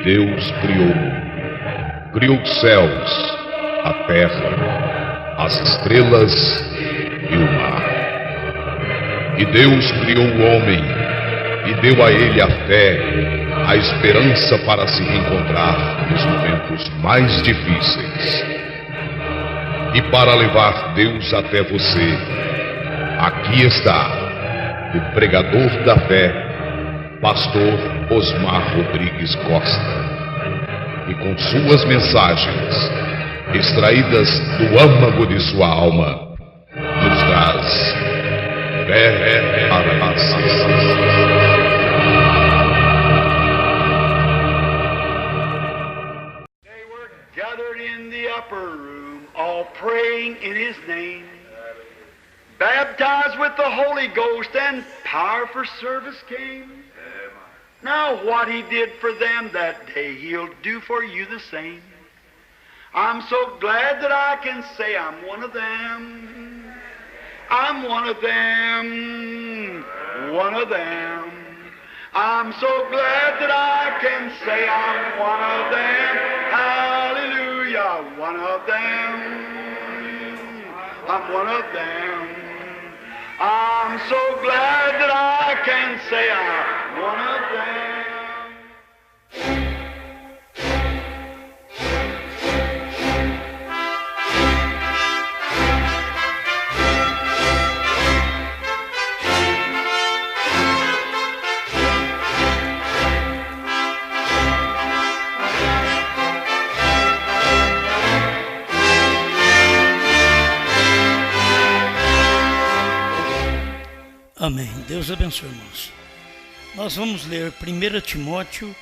Deus criou os céus, a terra, as estrelas e o mar. E Deus criou o homem e deu a ele a fé, a esperança para se reencontrar nos momentos mais difíceis. E para levar Deus até você, aqui está o pregador da fé, Pastor Osmar Rodrigues Costa, e com suas mensagens, extraídas do âmago de sua alma, nos traz fé para nascer. All praying in His name, baptized with the Holy Ghost, and power for service came. Now what He did for them that day, He'll do for you the same. I'm so glad that I can say I'm one of them. I'm one of them. One of them. I'm so glad that I can say I'm one of them. Hallelujah, one of them. I'm one of them. I'm so glad that I can say I'm one of them. Amém. Deus abençoe, irmãos. Nós vamos ler 1 Timóteo,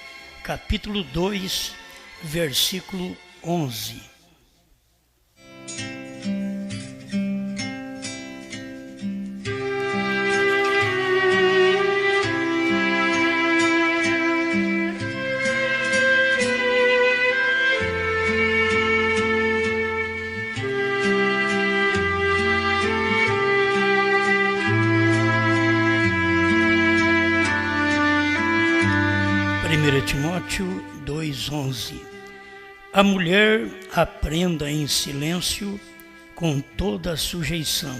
capítulo 2, versículo 11. Timóteo 2,11. A mulher aprenda em silêncio com toda a sujeição.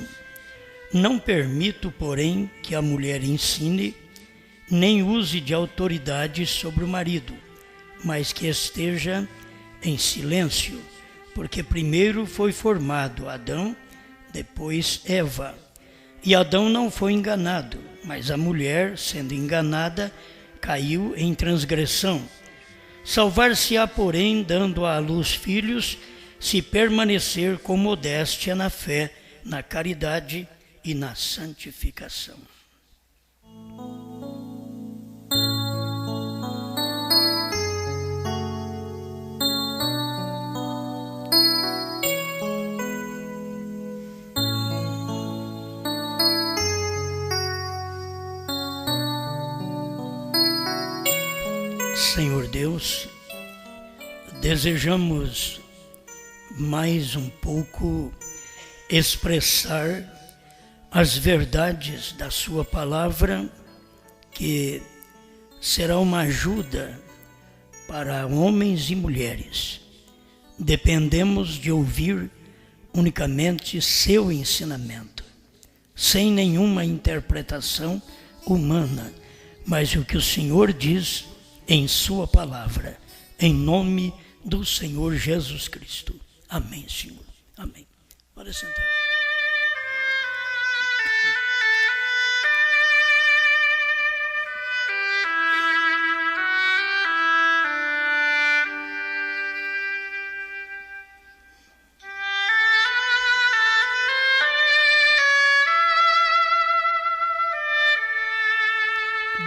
Não permito, porém, que a mulher ensine, nem use de autoridade sobre o marido, mas que esteja em silêncio, porque primeiro foi formado Adão, depois Eva. E Adão não foi enganado, mas a mulher, sendo enganada, caiu em transgressão. Salvar-se-á, porém, dando à luz filhos, se permanecer com modéstia na fé, na caridade e na santificação. Senhor Deus, desejamos mais um pouco expressar as verdades da Sua palavra, que será uma ajuda para homens e mulheres. Dependemos de ouvir unicamente Seu ensinamento, sem nenhuma interpretação humana, mas o que o Senhor diz em Sua palavra, em nome do Senhor Jesus Cristo. Amém, Senhor. Amém. Pode sentar.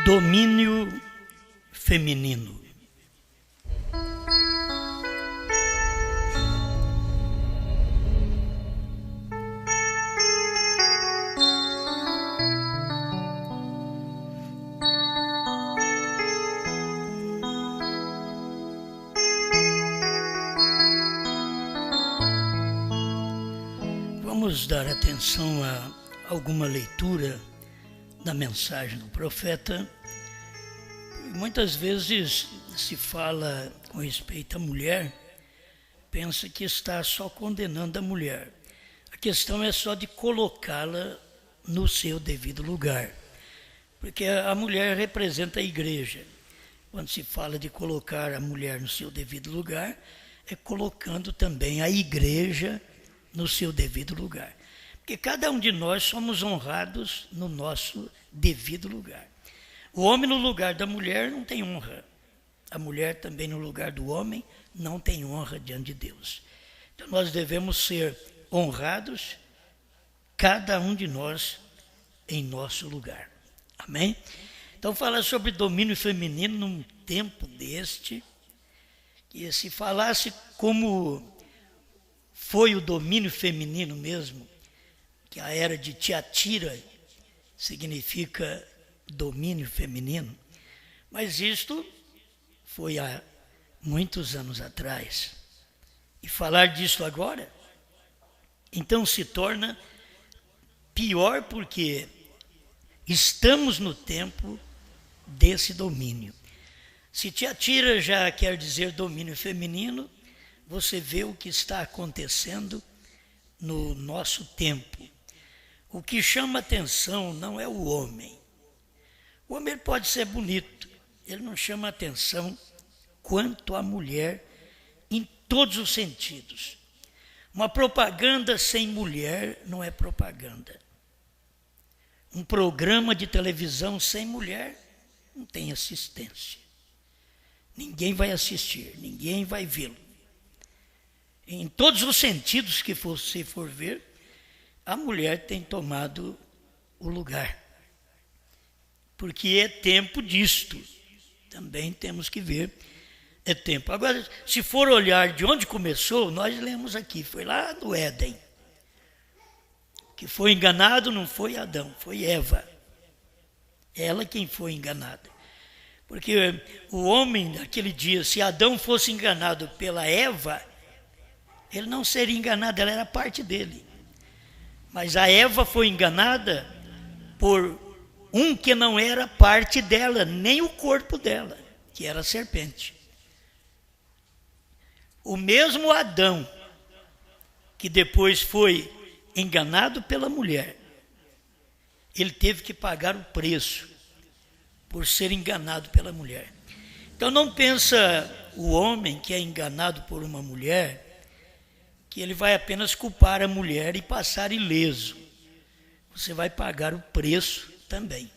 Domínio feminino. Vamos dar atenção a alguma leitura da mensagem do profeta. Muitas vezes se fala com respeito à mulher, pensa que está só condenando a mulher. A questão é só de colocá-la no seu devido lugar, porque a mulher representa a igreja. Quando se fala de colocar a mulher no seu devido lugar, é colocando também a igreja no seu devido lugar. Porque cada um de nós somos honrados no nosso devido lugar. O homem no lugar da mulher não tem honra. A mulher também no lugar do homem não tem honra diante de Deus. Então nós devemos ser honrados, cada um de nós em nosso lugar. Amém? Então fala sobre domínio feminino num tempo deste, que se falasse como foi o domínio feminino mesmo, que a era de Tiatira significa domínio feminino, mas isto foi há muitos anos atrás. E falar disso agora, então se torna pior, porque estamos no tempo desse domínio. Se Tiatira já quer dizer domínio feminino, você vê o que está acontecendo no nosso tempo. O que chama atenção não é o homem. O homem pode ser bonito, ele não chama atenção quanto a mulher em todos os sentidos. Uma propaganda sem mulher não é propaganda. Um programa de televisão sem mulher não tem assistência. Ninguém vai assistir, ninguém vai vê-lo. Em todos os sentidos que você for ver, a mulher tem tomado o lugar. Porque é tempo disto. Também temos que ver, é tempo. Agora, se for olhar de onde começou, nós lemos aqui, foi lá no Éden. Que foi enganado não foi Adão, foi Eva. Ela quem foi enganada. Porque o homem, naquele dia, se Adão fosse enganado pela Eva, ele não seria enganado, ela era parte dele. Mas a Eva foi enganada por um que não era parte dela, nem o corpo dela, que era a serpente. O mesmo Adão, que depois foi enganado pela mulher, ele teve que pagar o preço por ser enganado pela mulher. Então não pensa o homem que é enganado por uma mulher que ele vai apenas culpar a mulher e passar ileso. Você vai pagar o preço também,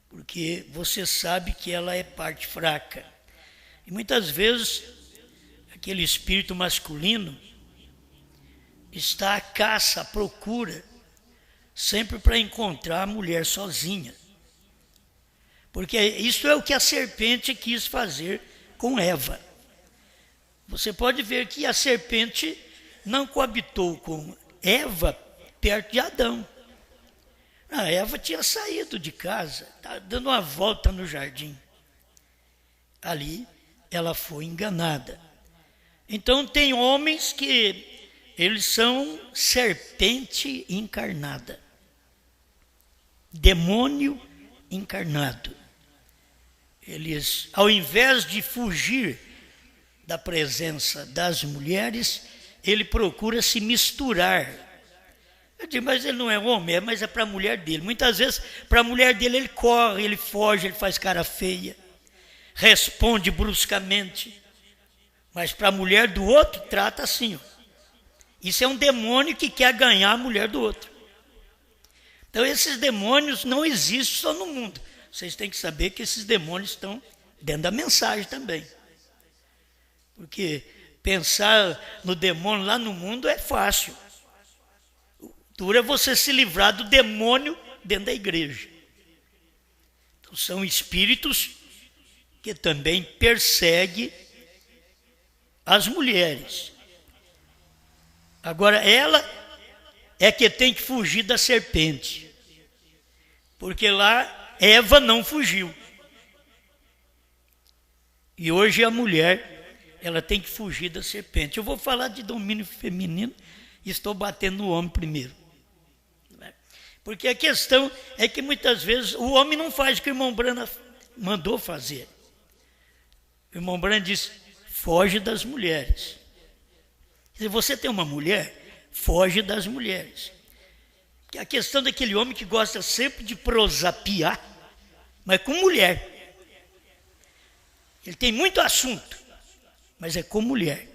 porque você sabe que ela é parte fraca. E muitas vezes aquele espírito masculino está à caça, à procura, sempre para encontrar a mulher sozinha. Porque isso é o que a serpente quis fazer com Eva. Você pode ver que a serpente não coabitou com Eva perto de Adão. A Eva tinha saído de casa, estava dando uma volta no jardim. Ali ela foi enganada. Então tem homens que eles são serpente encarnada, demônio encarnado. Eles, ao invés de fugir da presença das mulheres, ele procura se misturar. Eu digo, mas ele não é homem, mas é para a mulher dele. Muitas vezes, para a mulher dele, ele corre, ele foge, ele faz cara feia, responde bruscamente. Mas para a mulher do outro, trata assim. Ó. Isso é um demônio que quer ganhar a mulher do outro. Então, esses demônios não existem só no mundo. Vocês têm que saber que esses demônios estão dentro da mensagem também. Porque pensar no demônio lá no mundo é fácil. Dura você se livrar do demônio dentro da igreja. Então, são espíritos que também perseguem as mulheres. Agora, ela é que tem que fugir da serpente. Porque lá Eva não fugiu. E hoje a mulher, ela tem que fugir da serpente. Eu vou falar de domínio feminino e estou batendo no homem primeiro. Porque a questão é que muitas vezes o homem não faz o que o irmão Brana mandou fazer. O irmão Branham diz, foge das mulheres. Se você tem uma mulher, foge das mulheres. Que a questão daquele homem que gosta sempre de prosapiar, mas com mulher. Ele tem muito assunto, mas é com mulher.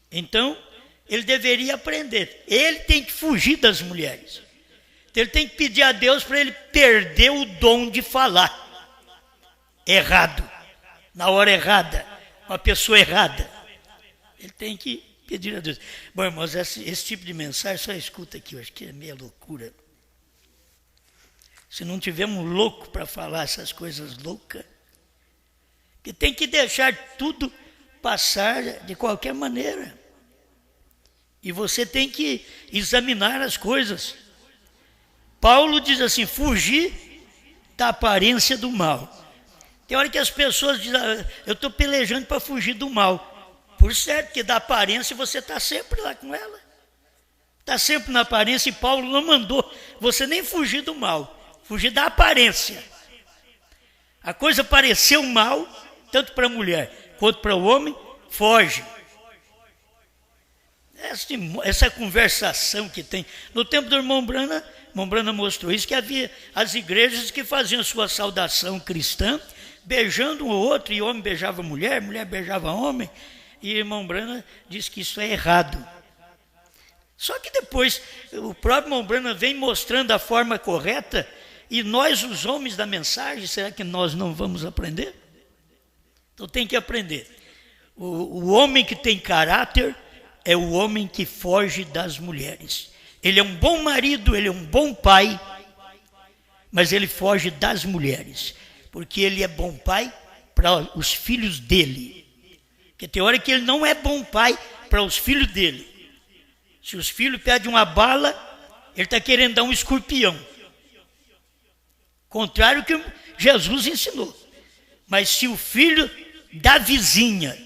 Então, ele deveria aprender. Ele tem que fugir das mulheres. Então, ele tem que pedir a Deus para ele perder o dom de falar. Errado. Na hora errada. Uma pessoa errada. Ele tem que pedir a Deus. Bom, irmãos, esse tipo de mensagem só escuta aqui. Eu acho que é meia loucura. Se não tivermos um louco para falar essas coisas loucas, que tem que deixar tudo passar de qualquer maneira. E você tem que examinar as coisas. Paulo diz assim, fugir da aparência do mal. Tem hora que as pessoas dizem, eu estou pelejando para fugir do mal. Por certo, que da aparência você está sempre lá com ela. Está sempre na aparência, e Paulo não mandou você nem fugir do mal, fugir da aparência. A coisa pareceu mal, tanto para a mulher quanto para o homem, foge. Essa conversação que tem. No tempo do irmão Branham mostrou isso, que havia as igrejas que faziam sua saudação cristã, beijando um ou outro, e homem beijava mulher, mulher beijava homem, e o irmão Branham disse que isso é errado. Só que depois o próprio irmão Branham vem mostrando a forma correta, e nós, os homens da mensagem, será que nós não vamos aprender? Então tem que aprender. O homem que tem caráter é o homem que foge das mulheres. Ele é um bom marido, ele é um bom pai, mas ele foge das mulheres, porque ele é bom pai para os filhos dele. Porque tem hora que ele não é bom pai para os filhos dele. Se os filhos pedem uma bala, ele está querendo dar um escorpião. Contrário que Jesus ensinou. Mas se o filho da vizinha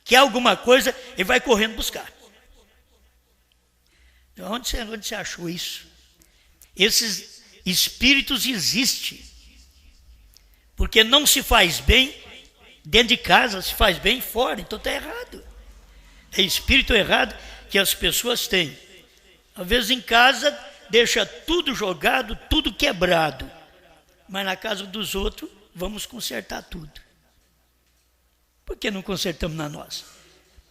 quer alguma coisa, ele vai correndo buscar. Então, onde você achou isso? Esses espíritos existem. Porque não se faz bem dentro de casa, se faz bem fora. Então está errado. É espírito errado que as pessoas têm. Às vezes em casa deixa tudo jogado, tudo quebrado. Mas na casa dos outros, vamos consertar tudo. Por que não consertamos na nossa?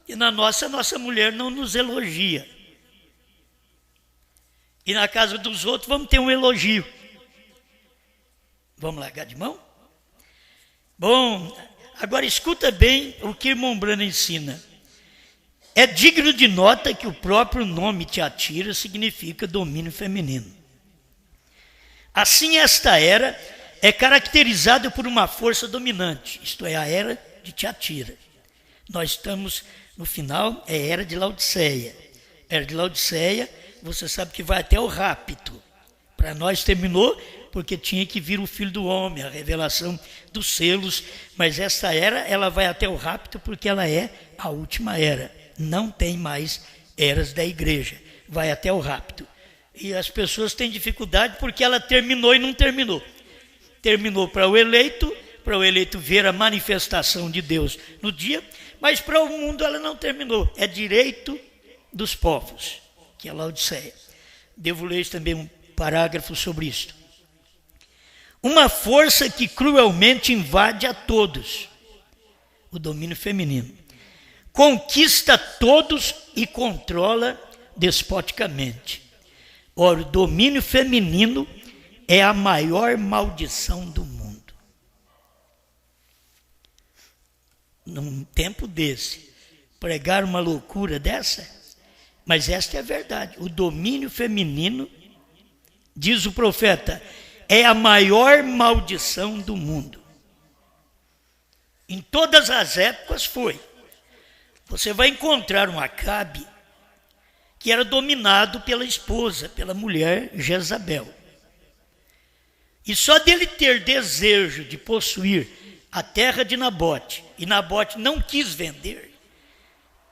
E na nossa mulher não nos elogia. E na casa dos outros vamos ter um elogio. Vamos largar de mão? Bom, agora escuta bem o que o irmão Branham ensina. É digno de nota que o próprio nome Tiatira significa domínio feminino. Assim, esta era é caracterizada por uma força dominante, isto é, a era de Tiatira. Nós estamos no final, é a era de Laodiceia. Era de Laodiceia, você sabe que vai até o rapto. Para nós terminou porque tinha que vir o Filho do Homem, a revelação dos selos. Mas essa era, ela vai até o rapto porque ela é a última era. Não tem mais eras da igreja. Vai até o rapto. E as pessoas têm dificuldade porque ela terminou e não terminou. Terminou para o eleito ver a manifestação de Deus no dia, mas para o mundo ela não terminou. É direito dos povos, que é Laodiceia. Devo ler também um parágrafo sobre isto. Uma força que cruelmente invade a todos, o domínio feminino, conquista todos e controla despoticamente. Ora, o domínio feminino é a maior maldição do mundo. Num tempo desse, pregar uma loucura dessa, mas esta é a verdade. O domínio feminino, diz o profeta, é a maior maldição do mundo. Em todas as épocas foi. Você vai encontrar um Acabe que era dominado pela esposa, pela mulher Jezabel. E só dele ter desejo de possuir a terra de Nabote, e Nabote não quis vender,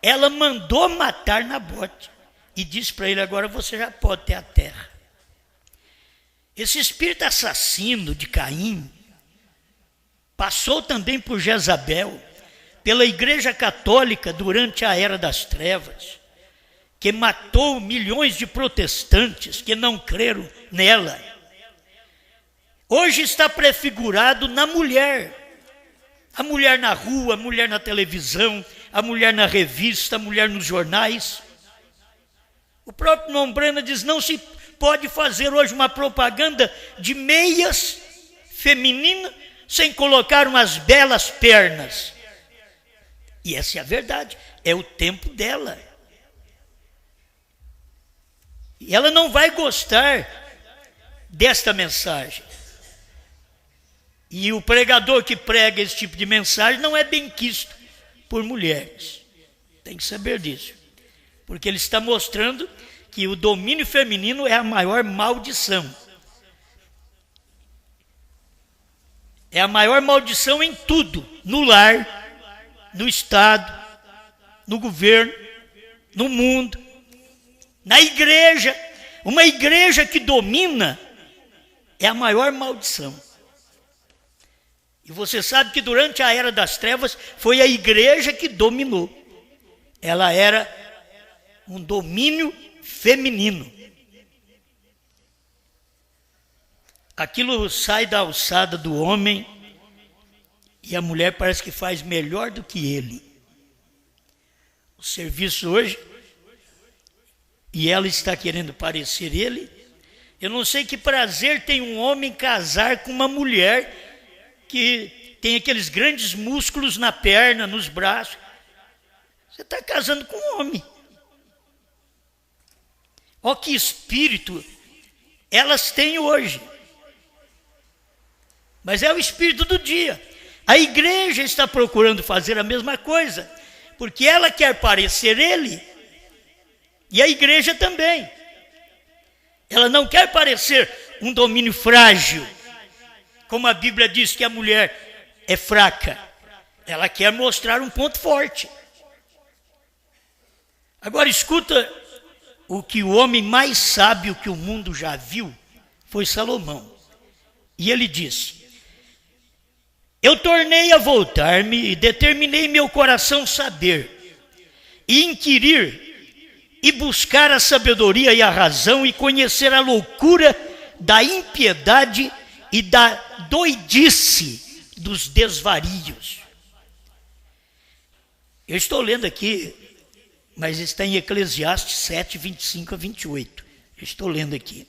ela mandou matar Nabote e disse para ele, agora você já pode ter a terra. Esse espírito assassino de Caim passou também por Jezabel, pela Igreja Católica durante a Era das Trevas, que matou milhões de protestantes que não creram nela. Hoje está prefigurado na mulher. A mulher na rua, a mulher na televisão, a mulher na revista, a mulher nos jornais. O próprio Mombrana diz, não se pode fazer hoje uma propaganda de meias feminina sem colocar umas belas pernas. E essa é a verdade, é o tempo dela. E ela não vai gostar desta mensagem. E o pregador que prega esse tipo de mensagem não é bem quisto por mulheres. Tem que saber disso. Porque ele está mostrando que o domínio feminino é a maior maldição. É a maior maldição em tudo. No lar, no Estado, no governo, no mundo, na igreja. Uma igreja que domina é a maior maldição. E você sabe que durante a Era das Trevas foi a igreja que dominou. Ela era um domínio feminino. Aquilo sai da alçada do homem e a mulher parece que faz melhor do que ele. O serviço hoje, e ela está querendo parecer ele. Eu não sei que prazer tem um homem casar com uma mulher que tem aqueles grandes músculos na perna, nos braços. Você está casando com um homem. Olha que espírito elas têm hoje. Mas é o espírito do dia. A igreja está procurando fazer a mesma coisa, porque ela quer parecer ele, e a igreja também. Ela não quer parecer um domínio frágil, como a Bíblia diz que a mulher é fraca. Ela quer mostrar um ponto forte. Agora escuta, o que o homem mais sábio que o mundo já viu foi Salomão. E ele disse: eu tornei a voltar-me e determinei meu coração saber, e inquirir, e buscar a sabedoria e a razão, e conhecer a loucura da impiedade e da doidice dos desvarios. Eu estou lendo aqui, mas está em Eclesiastes 7, 25 a 28. Eu estou lendo aqui.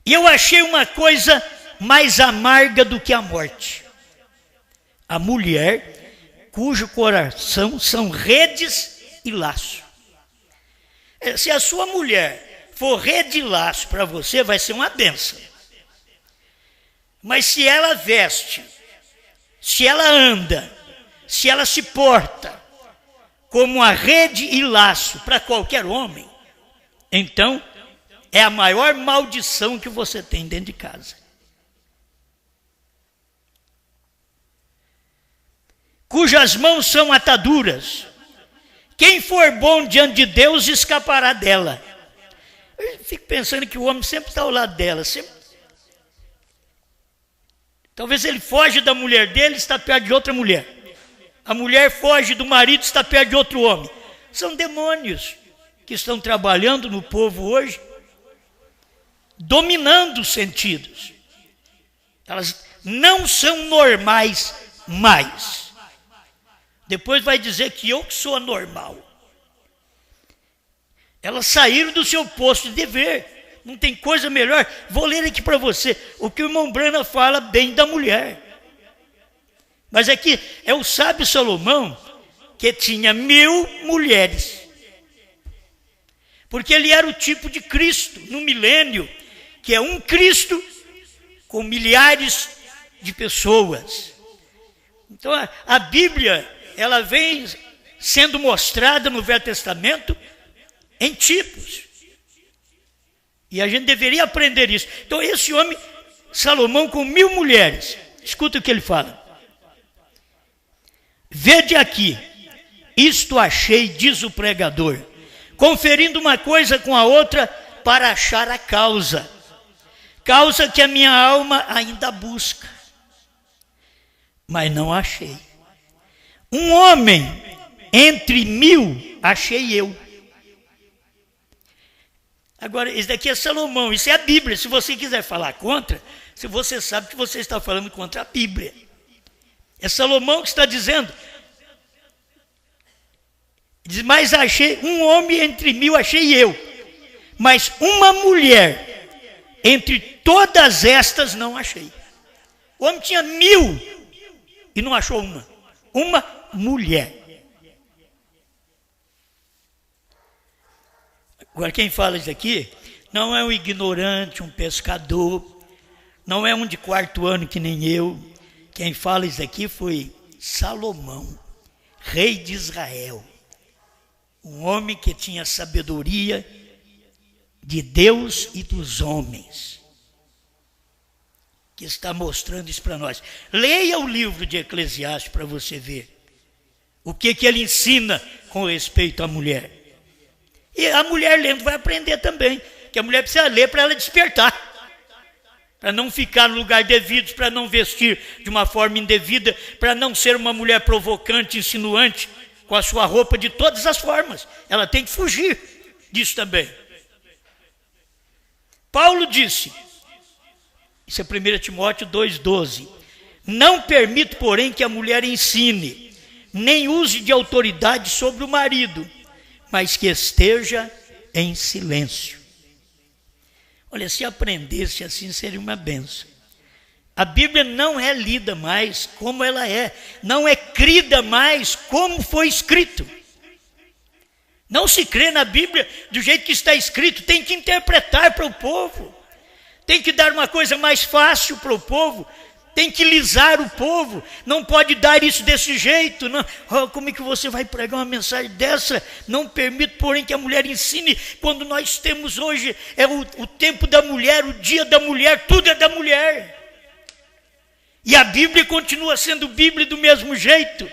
E eu achei uma coisa mais amarga do que a morte. A mulher cujo coração são redes e laço. Se a sua mulher for rede e laço para você, vai ser uma bênção. Mas se ela veste, se ela anda, se ela se porta como a rede e laço para qualquer homem, então é a maior maldição que você tem dentro de casa. Cujas mãos são ataduras. Quem for bom diante de Deus escapará dela. Eu fico pensando que o homem sempre está ao lado dela. Talvez ele foge da mulher dele, está perto de outra mulher. A mulher foge do marido, está perto de outro homem. São demônios que estão trabalhando no povo hoje, dominando os sentidos. Elas não são normais mais. Depois vai dizer que eu que sou anormal. Elas saíram do seu posto de dever. Não tem coisa melhor. Vou ler aqui para você o que o irmão Brana fala bem da mulher. Mas aqui é o sábio Salomão que tinha 1000 mulheres. Porque ele era o tipo de Cristo no milênio, que é um Cristo com milhares de pessoas. Então a Bíblia, ela vem sendo mostrada no Velho Testamento em tipos. E a gente deveria aprender isso. Então esse homem, Salomão, com 1000 mulheres, escuta o que ele fala. Vede aqui, isto achei, diz o pregador, conferindo uma coisa com a outra para achar a causa que a minha alma ainda busca. mas não achei. Um homem entre 1000, achei eu. Agora, isso daqui é Salomão, isso é a Bíblia. Se você quiser falar contra, se você sabe que você está falando contra a Bíblia. É Salomão que está dizendo. Diz, mas achei um homem entre 1000, achei eu. Mas uma mulher entre todas estas não achei. O homem tinha 1000 e não achou uma. Uma mulher. Agora, quem fala isso aqui não é um ignorante, um pescador, não é um de 4º ano que nem eu. Quem fala isso aqui foi Salomão, rei de Israel. Um homem que tinha sabedoria de Deus e dos homens. Que está mostrando isso para nós. Leia o livro de Eclesiastes para você ver o que ele ensina com respeito à mulher. E a mulher lendo vai aprender também, que a mulher precisa ler para ela despertar, para não ficar no lugar devido, para não vestir de uma forma indevida, para não ser uma mulher provocante, insinuante, com a sua roupa de todas as formas. Ela tem que fugir disso também. Paulo disse, isso é 1 Timóteo 2,12, não permito, porém, que a mulher ensine, nem use de autoridade sobre o marido, mas que esteja em silêncio. Olha, se aprendesse assim seria uma bênção. A Bíblia não é lida mais como ela é, não é crida mais como foi escrito. Não se crê na Bíblia do jeito que está escrito, tem que interpretar para o povo, tem que dar uma coisa mais fácil para o povo, tem que lisar o povo, não pode dar isso desse jeito. Não. Oh, como é que você vai pregar uma mensagem dessa? Não permito, porém, que a mulher ensine, quando nós temos hoje, é o tempo da mulher, o dia da mulher, tudo é da mulher. E a Bíblia continua sendo Bíblia do mesmo jeito,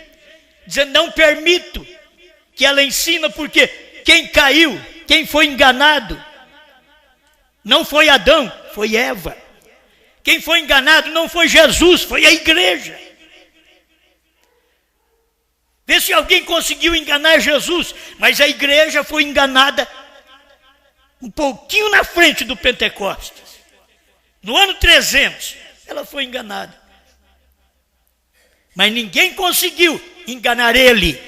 dizendo, não permito que ela ensina, porque quem caiu, quem foi enganado, não foi Adão, foi Eva. Quem foi enganado não foi Jesus, foi a igreja. Vê se alguém conseguiu enganar Jesus, mas a igreja foi enganada um pouquinho na frente do Pentecostes. No ano 300, ela foi enganada. Mas ninguém conseguiu enganar ele.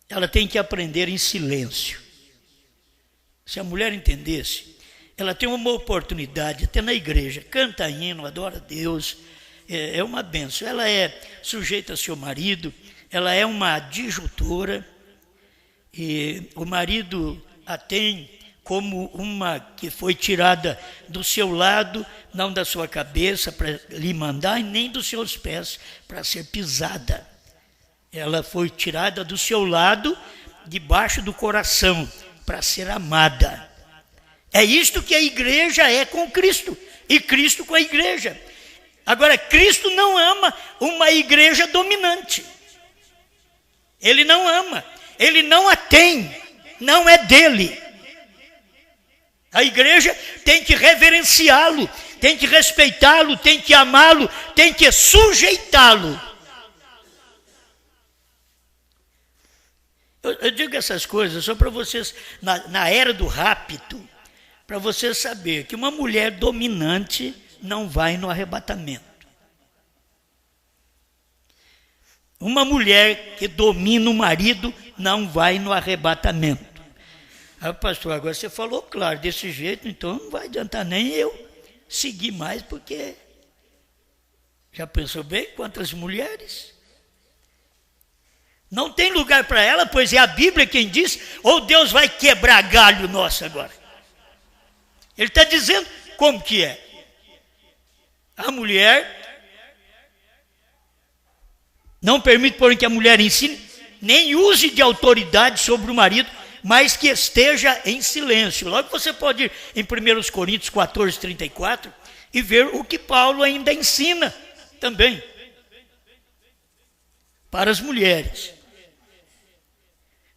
Ela tem que aprender em silêncio. Se a mulher entendesse, ela tem uma oportunidade, até na igreja, canta hino, adora a Deus, é uma bênção. Ela é sujeita a seu marido, ela é uma adjutora, e o marido a tem como uma que foi tirada do seu lado, não da sua cabeça para lhe mandar, e nem dos seus pés para ser pisada. Ela foi tirada do seu lado, debaixo do coração, para ser amada. É isto que a igreja é com Cristo, e Cristo com a igreja. Agora, Cristo não ama uma igreja dominante. Ele não ama, ele não a tem, não é dele. A igreja tem que reverenciá-lo, tem que respeitá-lo, tem que amá-lo, tem que sujeitá-lo. Eu digo essas coisas só para vocês, na era do rapto, para vocês saberem que uma mulher dominante não vai no arrebatamento. Uma mulher que domina o marido não vai no arrebatamento. Ah, pastor, agora você falou claro, desse jeito, então não vai adiantar nem eu seguir mais, porque já pensou bem quantas mulheres? Não tem lugar para ela, pois é a Bíblia quem diz, ou Deus vai quebrar galho nosso agora. Ele está dizendo como que é. A mulher não permite, porém, que a mulher ensine, nem use de autoridade sobre o marido, mas que esteja em silêncio. Logo você pode ir em 1 Coríntios 14, 34 e ver o que Paulo ainda ensina também para as mulheres.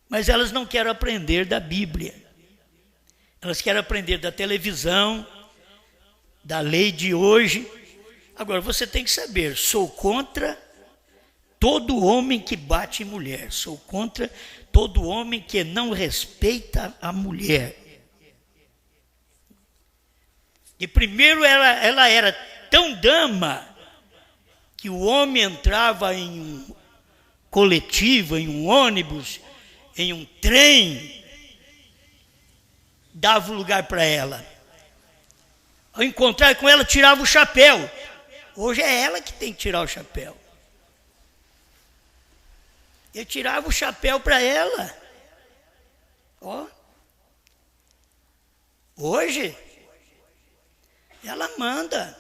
Mas elas não querem aprender da Bíblia. Elas querem aprender da televisão, da lei de hoje. Agora, você tem que saber, sou contra todo homem que bate em mulher. Sou contra todo homem que não respeita a mulher. E primeiro ela era tão dama que o homem entrava em um coletivo, em um ônibus, em um trem, dava o lugar para ela. Ao encontrar com ela, tirava o chapéu. Hoje é ela que tem que tirar o chapéu. Eu tirava o chapéu para ela. Ó. Hoje, ela manda.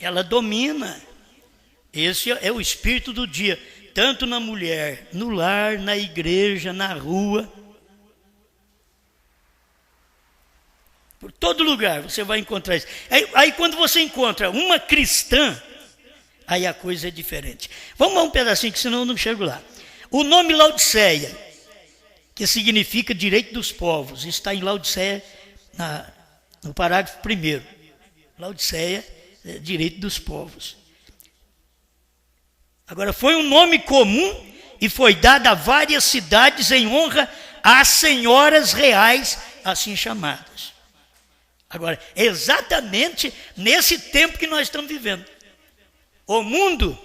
Ela domina. Esse é o espírito do dia. Tanto na mulher, no lar, na igreja, na rua. Por todo lugar você vai encontrar isso. Aí quando você encontra uma cristã, aí a coisa é diferente. Vamos a um pedacinho, que senão eu não chego lá. O nome Laodiceia, que significa direito dos povos, está em Laodiceia, no parágrafo 1º. Laodiceia, direito dos povos. Agora, foi um nome comum e foi dado a várias cidades em honra às senhoras reais, assim chamadas. Agora, exatamente nesse tempo que nós estamos vivendo. O mundo,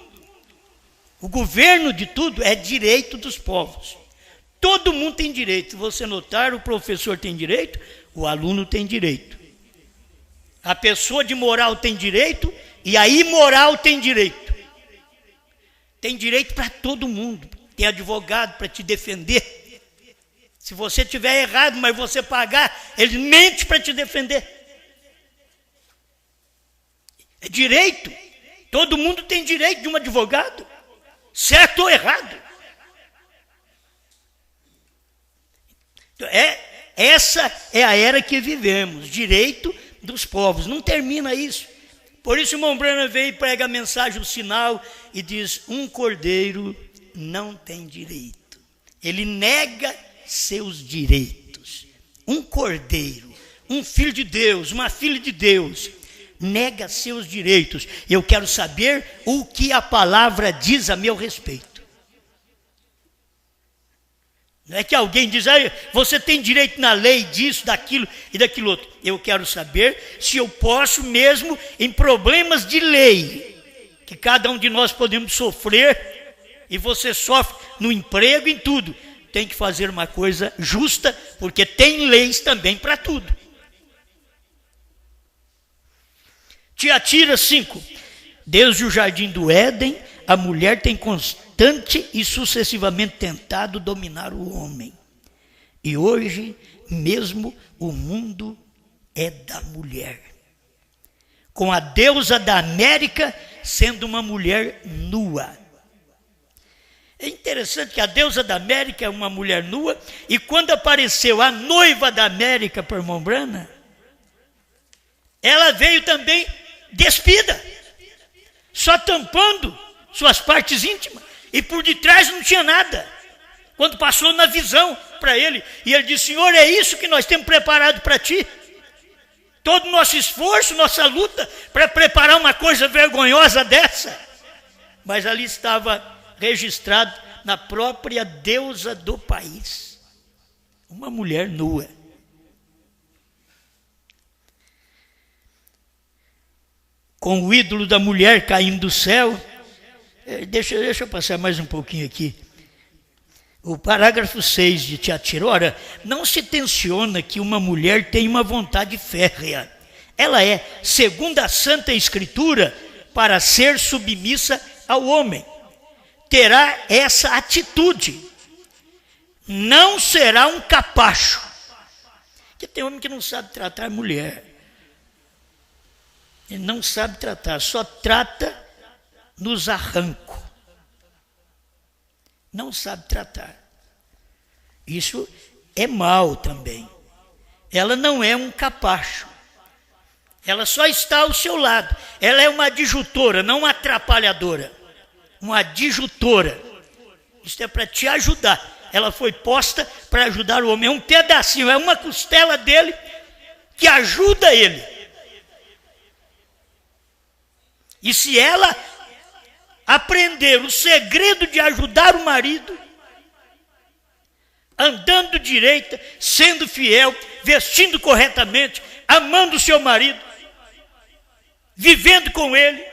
o governo de tudo é direito dos povos. Todo mundo tem direito. Você notar, o professor tem direito, o aluno tem direito. A pessoa de moral tem direito e a imoral tem direito. Tem direito para todo mundo. Tem advogado para te defender. Se você tiver errado, mas você pagar, ele mente para te defender. É direito. Todo mundo tem direito de um advogado, certo ou errado. Essa é a era que vivemos, direito dos povos. Não termina isso. Por isso o irmão Branham veio e prega a mensagem, o sinal, e diz: um cordeiro não tem direito. Ele nega seus direitos. Um cordeiro, um filho de Deus, uma filha de Deus, nega seus direitos. Eu quero saber o que a palavra diz a meu respeito. Não é que alguém diz: você tem direito na lei disso, daquilo e daquilo outro. Eu quero saber se eu posso mesmo, em problemas de lei, que cada um de nós podemos sofrer, e você sofre no emprego, em tudo, tem que fazer uma coisa justa, porque tem leis também para tudo. Tiatira 5. Desde o jardim do Éden, a mulher tem constante e sucessivamente tentado dominar o homem. E hoje mesmo o mundo é da mulher. Com a deusa da América sendo uma mulher nua. É interessante que a deusa da América é uma mulher nua, e quando apareceu a noiva da América por irmão Branham, ela veio também despida, só tampando suas partes íntimas, e por detrás não tinha nada. Quando passou na visão para ele, e ele disse: Senhor, é isso que nós temos preparado para ti. Todo o nosso esforço, nossa luta para preparar uma coisa vergonhosa dessa. Mas ali estava registrado na própria deusa do país, uma mulher nua. Com o ídolo da mulher caindo do céu. Deixa eu passar mais um pouquinho aqui. O parágrafo 6 de Tiatira. Ora, não se tenciona que uma mulher tem uma vontade férrea. Ela é, segundo a Santa Escritura, para ser submissa ao homem. Terá essa atitude. Não será um capacho. Porque tem homem que não sabe tratar a mulher. Ele não sabe tratar, só trata nos arrancos. Não sabe tratar. Isso é mal também. Ela não é um capacho. Ela só está ao seu lado. Ela é uma adjutora, não uma atrapalhadora. Uma adjutora. Isso é para te ajudar. Ela foi posta para ajudar o homem. É um pedacinho, é uma costela dele que ajuda ele. E se ela aprender o segredo de ajudar o marido, andando direita, sendo fiel, vestindo corretamente, amando o seu marido, vivendo com ele,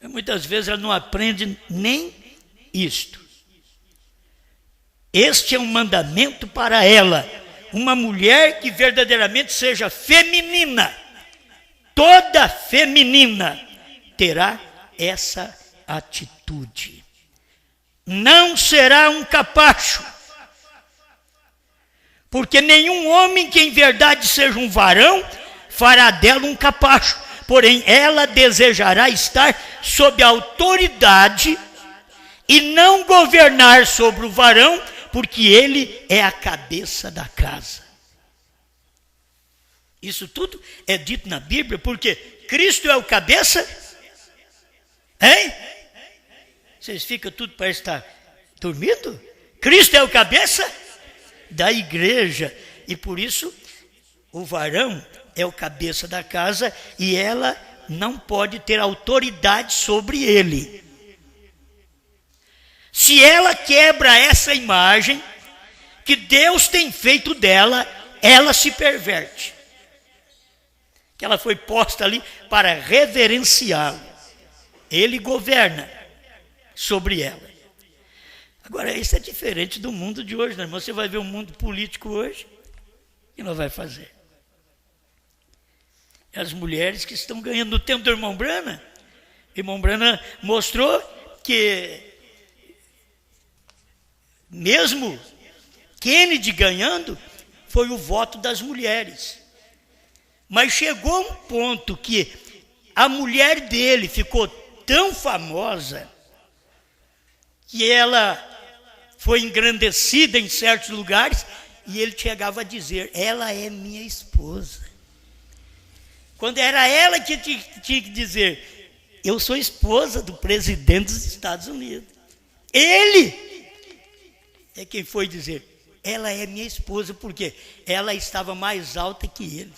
muitas vezes ela não aprende nem isto. Este é um mandamento para ela, uma mulher que verdadeiramente seja feminina. Toda feminina terá essa atitude. Não será um capacho, porque nenhum homem que em verdade seja um varão fará dela um capacho, porém ela desejará estar sob a autoridade e não governar sobre o varão, porque ele é a cabeça da casa. Isso tudo é dito na Bíblia, porque Cristo é o cabeça, hein? Vocês ficam tudo para estar dormindo? Cristo é o cabeça da igreja, e por isso o varão é o cabeça da casa e ela não pode ter autoridade sobre ele. Se ela quebra essa imagem que Deus tem feito dela, ela se perverte. Que ela foi posta ali para reverenciá-lo. Ele governa sobre ela. Agora, isso é diferente do mundo de hoje, né, irmão? Você vai ver o mundo político hoje, o que ela vai fazer? As mulheres que estão ganhando no tempo do irmão Branham. O irmão Branham mostrou que mesmo Kennedy ganhando, foi o voto das mulheres. Mas chegou um ponto que a mulher dele ficou tão famosa que ela foi engrandecida em certos lugares e ele chegava a dizer: ela é minha esposa. Quando era ela que tinha que dizer: eu sou esposa do presidente dos Estados Unidos. Ele é quem foi dizer: ela é minha esposa, porque ela estava mais alta que ele.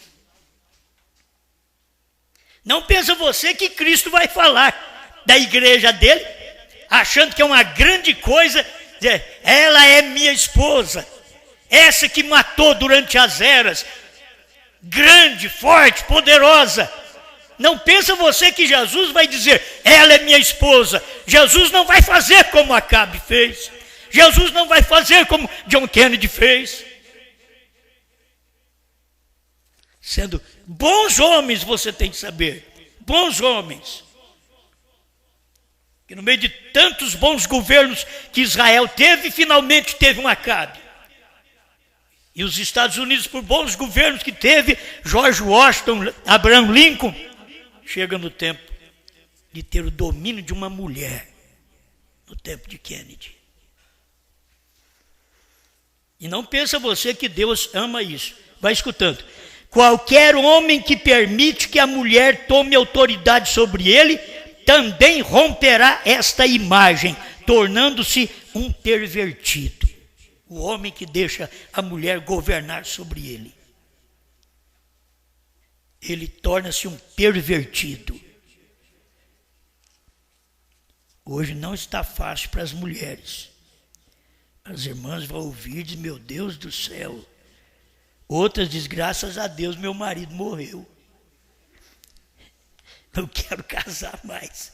Não pensa você que Cristo vai falar da igreja dele, achando que é uma grande coisa, dizer: ela é minha esposa, essa que matou durante as eras, grande, forte, poderosa. Não pensa você que Jesus vai dizer: ela é minha esposa. Jesus não vai fazer como Acabe fez. Jesus não vai fazer como John Kennedy fez. Sendo bons homens, você tem que saber, bons homens, que no meio de tantos bons governos que Israel teve, finalmente teve um Acabe. E os Estados Unidos, por bons governos que teve, George Washington, Abraham Lincoln, chega no tempo de ter o domínio de uma mulher, no tempo de Kennedy. E não pensa você que Deus ama isso. Vai escutando. Qualquer homem que permite que a mulher tome autoridade sobre ele, também romperá esta imagem, tornando-se um pervertido. O homem que deixa a mulher governar sobre ele. Ele torna-se um pervertido. Hoje não está fácil para as mulheres. As irmãs vão ouvir e dizem: meu Deus do céu. Outras dizem: graças a Deus meu marido morreu. Não quero casar mais.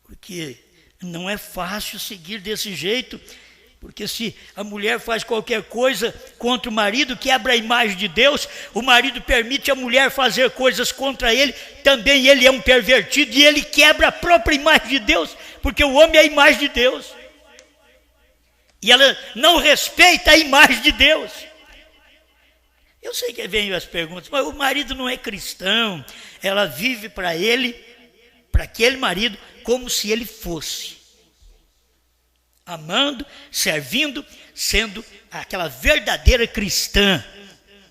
Porque não é fácil seguir desse jeito. Porque se a mulher faz qualquer coisa contra o marido, quebra a imagem de Deus, o marido permite a mulher fazer coisas contra ele, também ele é um pervertido e ele quebra a própria imagem de Deus, porque o homem é a imagem de Deus. E ela não respeita a imagem de Deus. Eu sei que vem as perguntas: mas o marido não é cristão. Ela vive para ele, para aquele marido, como se ele fosse. Amando, servindo, sendo aquela verdadeira cristã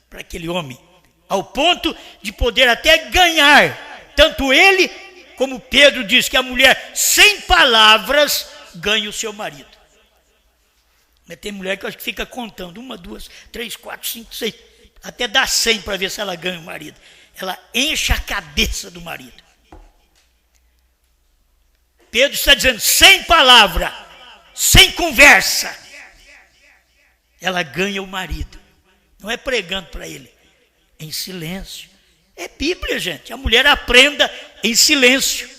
para aquele homem. Ao ponto de poder até ganhar, tanto ele como Pedro diz que a mulher sem palavras ganha o seu marido. Mas tem mulher que eu acho que fica contando: 1, 2, 3, 4, 5, 6. até dá 100 para ver se ela ganha o marido. Ela enche a cabeça do marido. Pedro está dizendo, sem palavra, sem conversa, ela ganha o marido. Não é pregando para ele, em silêncio. É Bíblia, gente. A mulher aprenda em silêncio.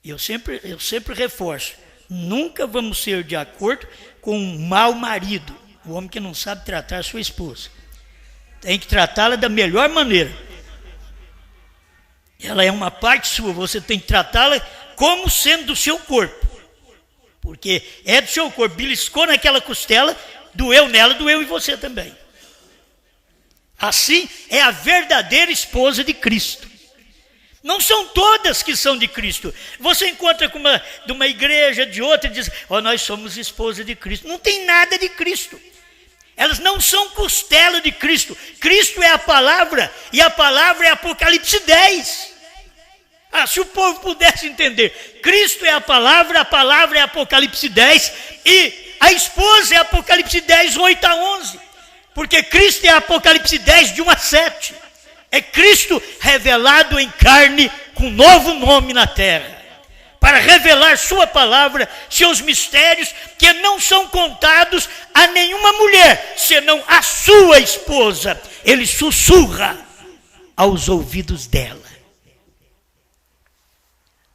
Eu sempre reforço, nunca vamos ser de acordo com um mau marido, o homem que não sabe tratar a sua esposa. Tem que tratá-la da melhor maneira. Ela é uma parte sua, você tem que tratá-la como sendo do seu corpo. Porque é do seu corpo, beliscou naquela costela, doeu nela, doeu em você também. Assim é a verdadeira esposa de Cristo. Não são todas que são de Cristo. Você encontra com de uma igreja, de outra, e diz, nós somos esposa de Cristo. Não tem nada de Cristo. Elas não são costela de Cristo. Cristo é a palavra, e a palavra é Apocalipse 10. Se o povo pudesse entender, Cristo é a palavra é Apocalipse 10, e a esposa é Apocalipse 10, 8 a 11. Porque Cristo é Apocalipse 10, de 1 a 7. É Cristo revelado em carne, com novo nome na terra. Para revelar sua palavra, seus mistérios, que não são contados a nenhuma mulher, senão a sua esposa. Ele sussurra aos ouvidos dela.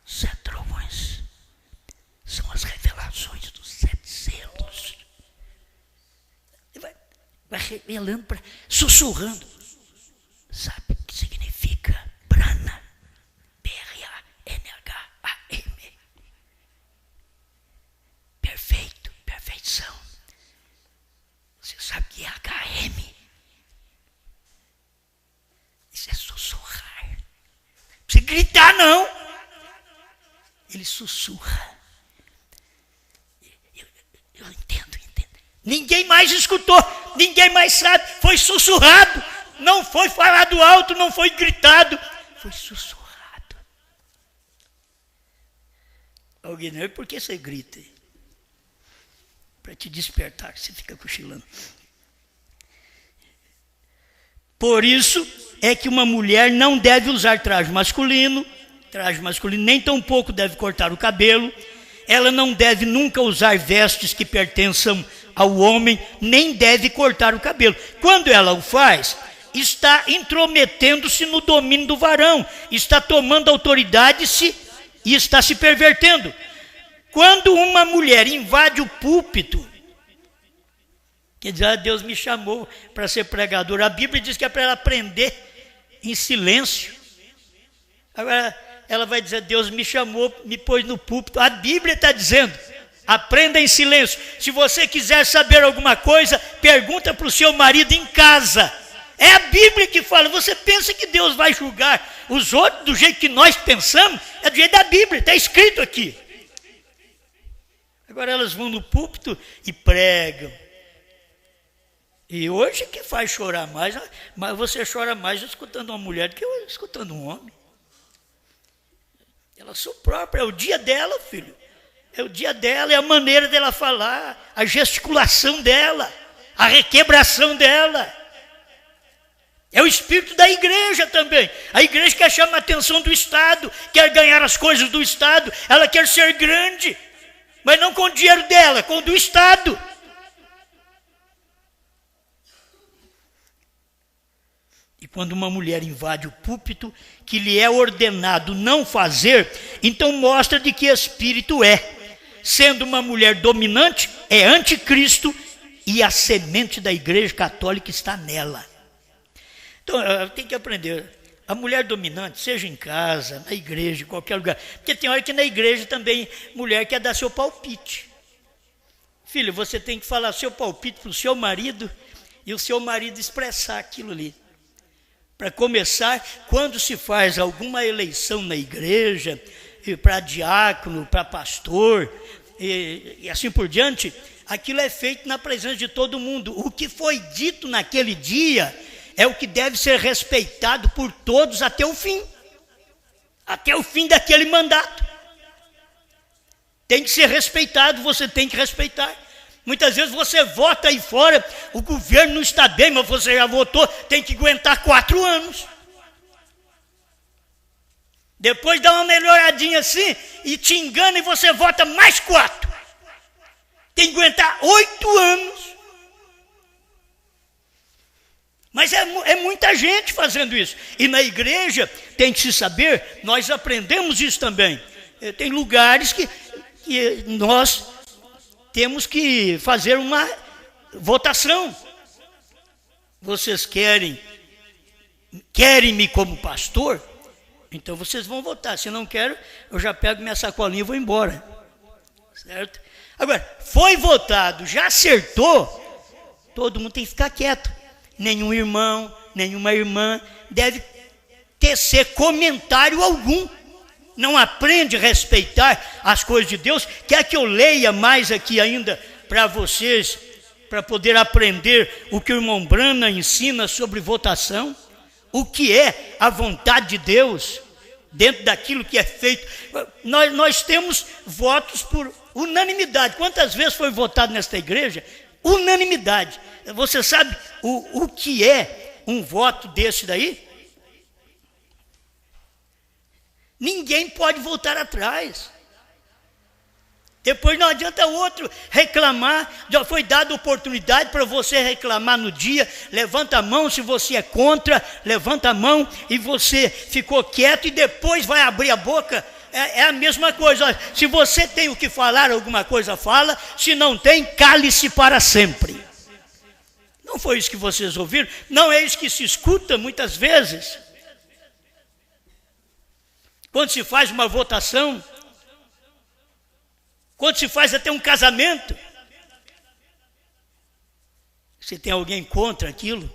7 trovões são as revelações dos 7 selos. Vai revelando, sussurrando. Sabe o que significa prana? P-R-A-N-H-A-M. Perfeito, perfeição. Você sabe o que é H-M? Isso é sussurrar. Não precisa gritar, não. Ele sussurra. Eu entendo. Ninguém mais escutou, ninguém mais sabe. Foi sussurrado. Não foi falado alto, não foi gritado. Foi sussurrado. Alguém não é por que você grita? Para te despertar, que você fica cochilando. Por isso é que uma mulher não deve usar traje masculino, nem tampouco deve cortar o cabelo, ela não deve nunca usar vestes que pertençam ao homem, nem deve cortar o cabelo. Quando ela o faz, está intrometendo-se no domínio do varão, está tomando autoridade e está se pervertendo. Quando uma mulher invade o púlpito, quer dizer, Deus me chamou para ser pregador, a Bíblia diz que é para ela aprender em silêncio. Agora ela vai dizer, Deus me chamou, me pôs no púlpito. A Bíblia está dizendo, aprenda em silêncio. Se você quiser saber alguma coisa, pergunta para o seu marido em casa. É a Bíblia que fala. Você pensa que Deus vai julgar os outros do jeito que nós pensamos? É do jeito da Bíblia, está escrito aqui. Agora elas vão no púlpito e pregam. E hoje que faz chorar mais, mas você chora mais escutando uma mulher do que escutando um homem. Ela sou própria, é o dia dela, filho. É o dia dela, é a maneira dela falar, a gesticulação dela, a requebração dela. É o espírito da igreja também. A igreja quer chamar a atenção do Estado, quer ganhar as coisas do Estado, ela quer ser grande, mas não com o dinheiro dela, com o do Estado. E quando uma mulher invade o púlpito, que lhe é ordenado não fazer, então mostra de que espírito é. Sendo uma mulher dominante, é anticristo, e a semente da igreja católica está nela. Então, tem que aprender. A mulher dominante, seja em casa, na igreja, em qualquer lugar. Porque tem hora que na igreja também mulher quer dar seu palpite. Filho, você tem que falar seu palpite para o seu marido, e o seu marido expressar aquilo ali. Para começar, quando se faz alguma eleição na igreja, para diácono, para pastor, e assim por diante, aquilo é feito na presença de todo mundo. O que foi dito naquele dia é o que deve ser respeitado por todos até o fim daquele mandato. Tem que ser respeitado, você tem que respeitar. Muitas vezes você vota aí fora, o governo não está bem, mas você já votou, tem que aguentar 4 anos. Depois dá uma melhoradinha assim e te engana e você vota mais 4. Tem que aguentar 8 anos. Mas é muita gente fazendo isso. E na igreja, tem que se saber, nós aprendemos isso também. Tem lugares que nós temos que fazer uma votação. Vocês querem-me como pastor? Então vocês vão votar. Se não querem, eu já pego minha sacolinha e vou embora. Certo? Agora, foi votado, já acertou, todo mundo tem que ficar quieto. Nenhum irmão, nenhuma irmã deve tecer comentário algum. Não aprende a respeitar as coisas de Deus. Quer que eu leia mais aqui ainda para vocês, para poder aprender o que o irmão Brana ensina sobre votação? O que é a vontade de Deus dentro daquilo que é feito? Nós temos votos por unanimidade. Quantas vezes foi votado nesta igreja? Unanimidade. Você sabe o que é um voto desse daí? Ninguém pode voltar atrás. Depois não adianta outro reclamar. Já foi dada oportunidade para você reclamar no dia. Levanta a mão se você é contra. Levanta a mão e você ficou quieto e depois vai abrir a boca. É a mesma coisa. Olha, se você tem o que falar, alguma coisa fala. Se não tem, cale-se para sempre. Não foi isso que vocês ouviram? Não é isso que se escuta muitas vezes? Quando se faz uma votação, quando se faz até um casamento, se tem alguém contra aquilo,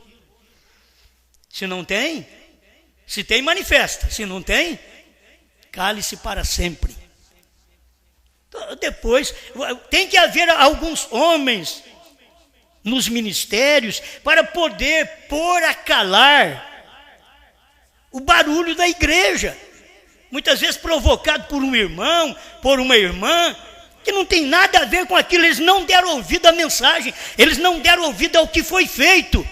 se não tem, se tem, manifesta, se não tem, cale-se para sempre. Depois, tem que haver alguns homens nos ministérios para poder pôr a calar o barulho da igreja. Muitas vezes provocado por um irmão, por uma irmã, que não tem nada a ver com aquilo. Eles não deram ouvido à mensagem, eles não deram ouvido ao que foi feito.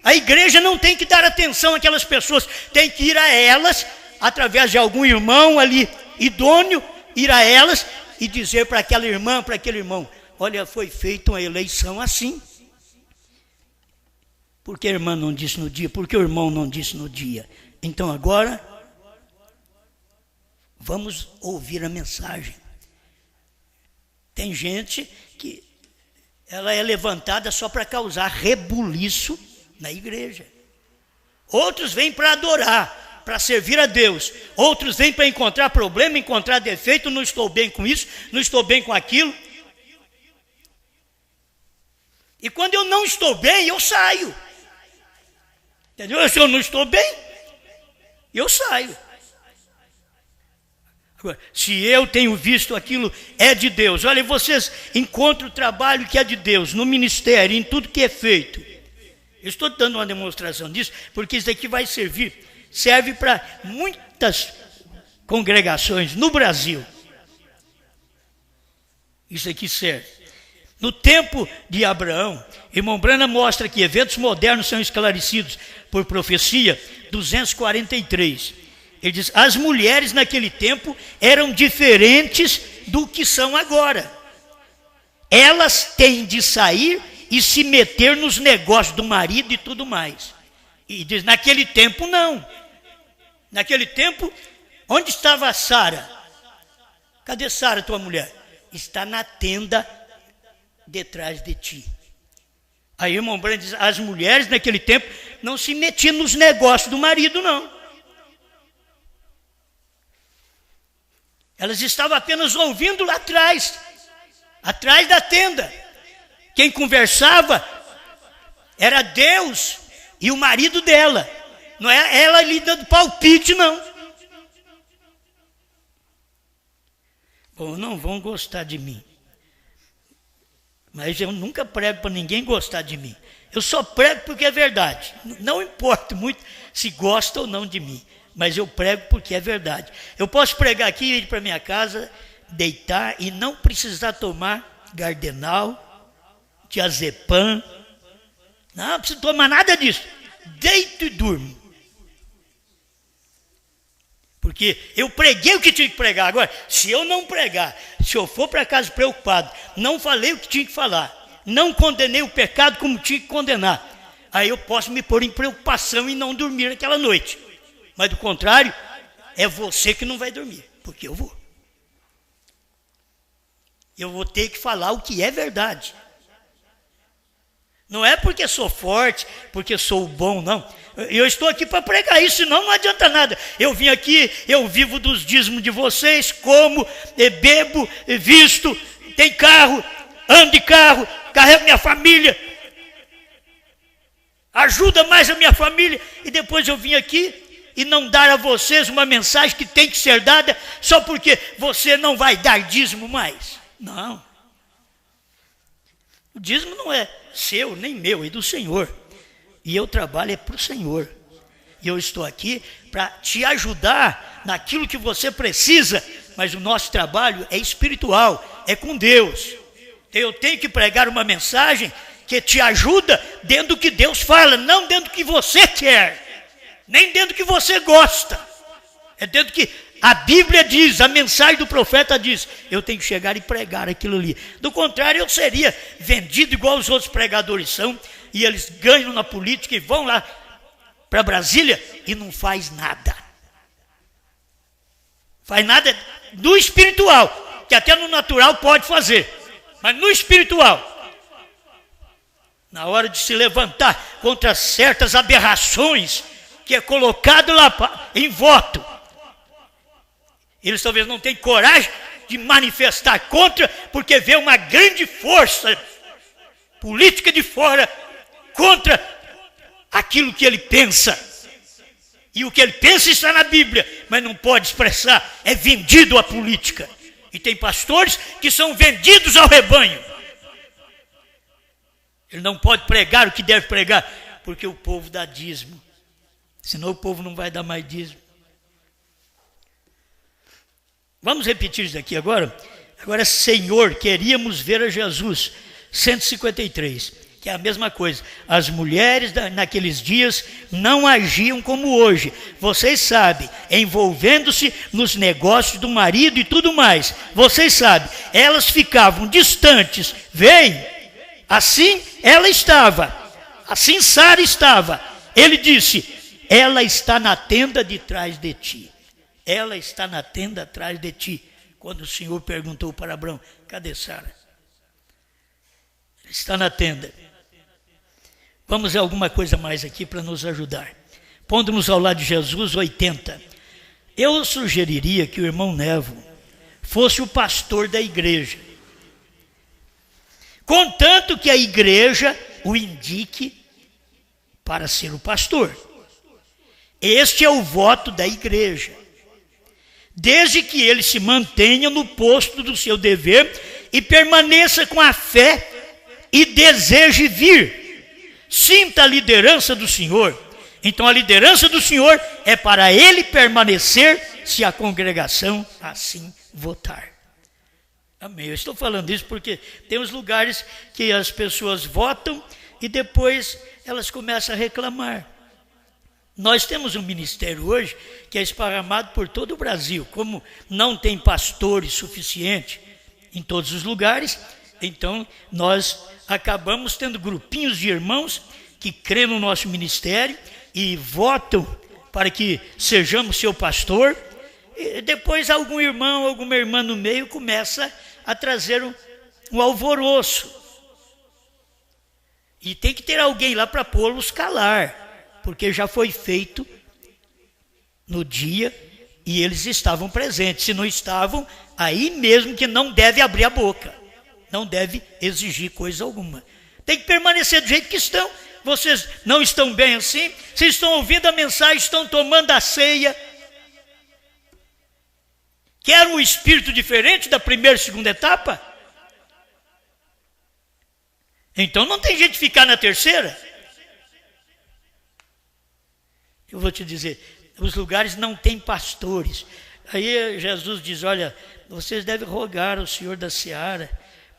A igreja não tem que dar atenção àquelas pessoas, tem que ir a elas, através de algum irmão ali idôneo, ir a elas e dizer para aquela irmã, para aquele irmão: olha, foi feita uma eleição assim. Por que a irmã não disse no dia? Por que o irmão não disse no dia? Então agora, vamos ouvir a mensagem. Tem gente que ela é levantada só para causar rebuliço na igreja. Outros vêm para adorar, para servir a Deus. Outros vêm para encontrar problema, encontrar defeito. Não estou bem com isso, não estou bem com aquilo. E quando eu não estou bem, eu saio. Entendeu? Se eu não estou bem, eu saio. Agora, se eu tenho visto aquilo, é de Deus. Olha, vocês encontram o trabalho que é de Deus, no ministério, em tudo que é feito. Eu estou dando uma demonstração disso, porque isso aqui vai serve para muitas congregações no Brasil. Isso aqui serve. No tempo de Abraão, irmão Brana mostra que eventos modernos são esclarecidos por profecia 243. Ele diz: as mulheres naquele tempo eram diferentes do que são agora. Elas têm de sair e se meter nos negócios do marido e tudo mais. E diz: naquele tempo não. Naquele tempo, onde estava Sara? Cadê Sara, tua mulher? Está na tenda detrás de ti. Aí o irmão Brana diz: as mulheres naquele tempo não se metiam nos negócios do marido, não. Elas estavam apenas ouvindo lá atrás da tenda. Quem conversava era Deus e o marido dela. Não é ela ali dando palpite, não. Bom, não vão gostar de mim. Mas eu nunca prego para ninguém gostar de mim. Eu só prego porque é verdade. Não importa muito se gosta ou não de mim. Mas eu prego porque é verdade. Eu posso pregar aqui, ir para minha casa, deitar e não precisar tomar Gardenal, diazepam. Não precisa tomar nada disso. Deito e durmo. Porque eu preguei o que tinha que pregar. Agora, se eu não pregar, se eu for para casa preocupado, não falei o que tinha que falar, não condenei o pecado como tinha que condenar, aí eu posso me pôr em preocupação e não dormir naquela noite. Mas do contrário, é você que não vai dormir, porque eu vou. Eu vou ter que falar o que é verdade. Não é porque sou forte, porque sou bom, não. Eu estou aqui para pregar isso, senão não adianta nada. Eu vim aqui, eu vivo dos dízimos de vocês, como, bebo, visto, tenho carro, ando de carro, carrego minha família, ajuda mais a minha família, e depois eu vim aqui e não dar a vocês uma mensagem que tem que ser dada só porque você não vai dar dízimo mais. Não. O dízimo não é seu nem meu, é do Senhor. E eu trabalho para o Senhor. E eu estou aqui para te ajudar naquilo que você precisa, mas o nosso trabalho é espiritual, é com Deus. Eu tenho que pregar uma mensagem que te ajuda dentro do que Deus fala, não dentro do que você quer, nem dentro do que você gosta. É dentro do que a Bíblia diz, a mensagem do profeta diz. Eu tenho que chegar e pregar aquilo ali. Do contrário, eu seria vendido igual os outros pregadores são, e eles ganham na política e vão lá para Brasília e não faz nada. Faz nada do espiritual, que até no natural pode fazer, mas no espiritual, na hora de se levantar contra certas aberrações que é colocado lá em voto, eles talvez não tenham coragem de manifestar contra, porque vê uma grande força política de fora contra aquilo que ele pensa. E o que ele pensa está na Bíblia, mas não pode expressar, é vendido à política. E tem pastores que são vendidos ao rebanho. Ele não pode pregar o que deve pregar, porque o povo dá dízimo. Senão o povo não vai dar mais dízimo. Vamos repetir isso aqui agora? Agora, Senhor, queríamos ver a Jesus. 153, que é a mesma coisa. As mulheres naqueles dias não agiam como hoje. Vocês sabem, envolvendo-se nos negócios do marido e tudo mais. Vocês sabem, elas ficavam distantes. Vem, assim ela estava. Assim Sara estava. Ele disse, ela está na tenda de trás de ti. Ela está na tenda atrás de ti. Quando o Senhor perguntou para Abraão, cadê Sara? Está na tenda. Vamos ver alguma coisa mais aqui para nos ajudar. Pondo-nos ao lado de Jesus, 80. Eu sugeriria que o irmão Nevo fosse o pastor da igreja, contanto que a igreja o indique para ser o pastor. Este é o voto da igreja. Desde que ele se mantenha no posto do seu dever e permaneça com a fé e deseje vir. Sinta a liderança do Senhor. Então a liderança do Senhor é para ele permanecer se a congregação assim votar. Amém. Eu estou falando isso porque tem uns lugares que as pessoas votam e depois elas começam a reclamar. Nós temos um ministério hoje que é esparramado por todo o Brasil. Como não tem pastores suficientes em todos os lugares, então nós acabamos tendo grupinhos de irmãos que creem no nosso ministério e votam para que sejamos seu pastor. E depois algum irmão, alguma irmã no meio começa a trazer um alvoroço. E tem que ter alguém lá para pô-los calar, porque já foi feito no dia e eles estavam presentes. Se não estavam, aí mesmo que não deve abrir a boca, não deve exigir coisa alguma. Tem que permanecer do jeito que estão. Vocês não estão bem assim? Vocês estão ouvindo a mensagem, estão tomando a ceia. Querem um espírito diferente da primeira e segunda etapa? Então não tem jeito de ficar na terceira. Eu vou te dizer, os lugares não têm pastores. Aí Jesus diz, olha, vocês devem rogar ao Senhor da Seara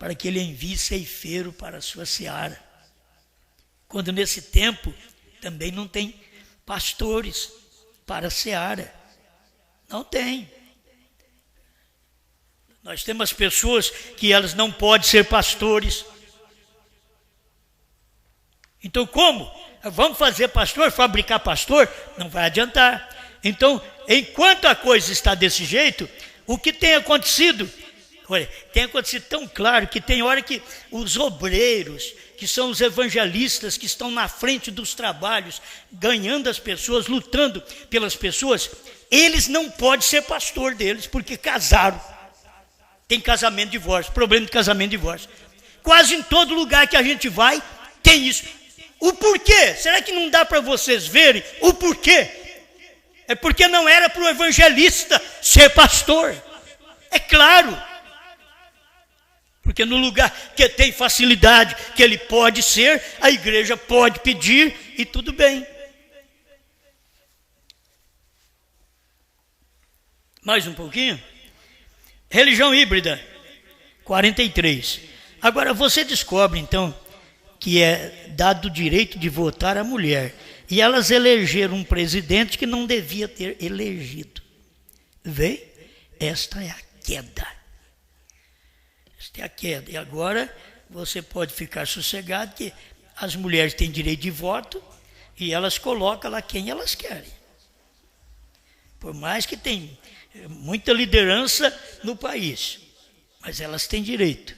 para que ele envie ceifeiro para a sua seara. Quando nesse tempo também não tem pastores para a seara. Não tem. Nós temos pessoas que elas não podem ser pastores. Então como? Vamos fazer pastor, fabricar pastor? Não vai adiantar. Então, enquanto a coisa está desse jeito, o que tem acontecido? Olha, tem acontecido tão claro que tem hora que os obreiros, que são os evangelistas que estão na frente dos trabalhos, ganhando as pessoas, lutando pelas pessoas, eles não podem ser pastor deles, porque casaram. Tem casamento e divórcio, problema de casamento e divórcio. Quase em todo lugar que a gente vai, tem isso. O porquê? Será que não dá para vocês verem o porquê? É porque não era para o evangelista ser pastor. É claro. Porque no lugar que tem facilidade, que ele pode ser, a igreja pode pedir e tudo bem. Mais um pouquinho. Religião híbrida, 43. Agora você descobre então que é dado o direito de votar à mulher. E elas elegeram um presidente que não devia ter elegido. Vê? Esta é a queda. Esta é a queda. E agora você pode ficar sossegado que as mulheres têm direito de voto e elas colocam lá quem elas querem. Por mais que tem muita liderança no país, mas elas têm direito.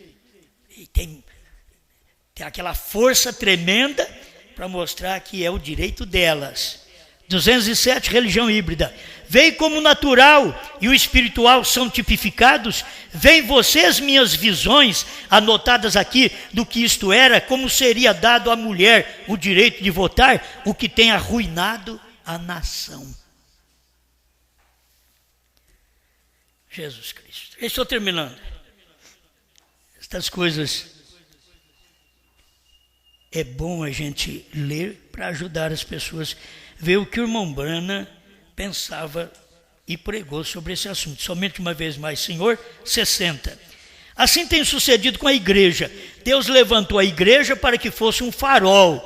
E tem aquela força tremenda para mostrar que é o direito delas. 207, religião híbrida. Veio como natural e o espiritual são tipificados. Veem vocês minhas visões anotadas aqui do que isto era, como seria dado à mulher o direito de votar, o que tem arruinado a nação. Jesus Cristo. Eu estou terminando. Estas coisas é bom a gente ler para ajudar as pessoas a ver o que o irmão Brana pensava e pregou sobre esse assunto. Somente uma vez mais, Senhor, 60. Assim tem sucedido com a igreja. Deus levantou a igreja para que fosse um farol,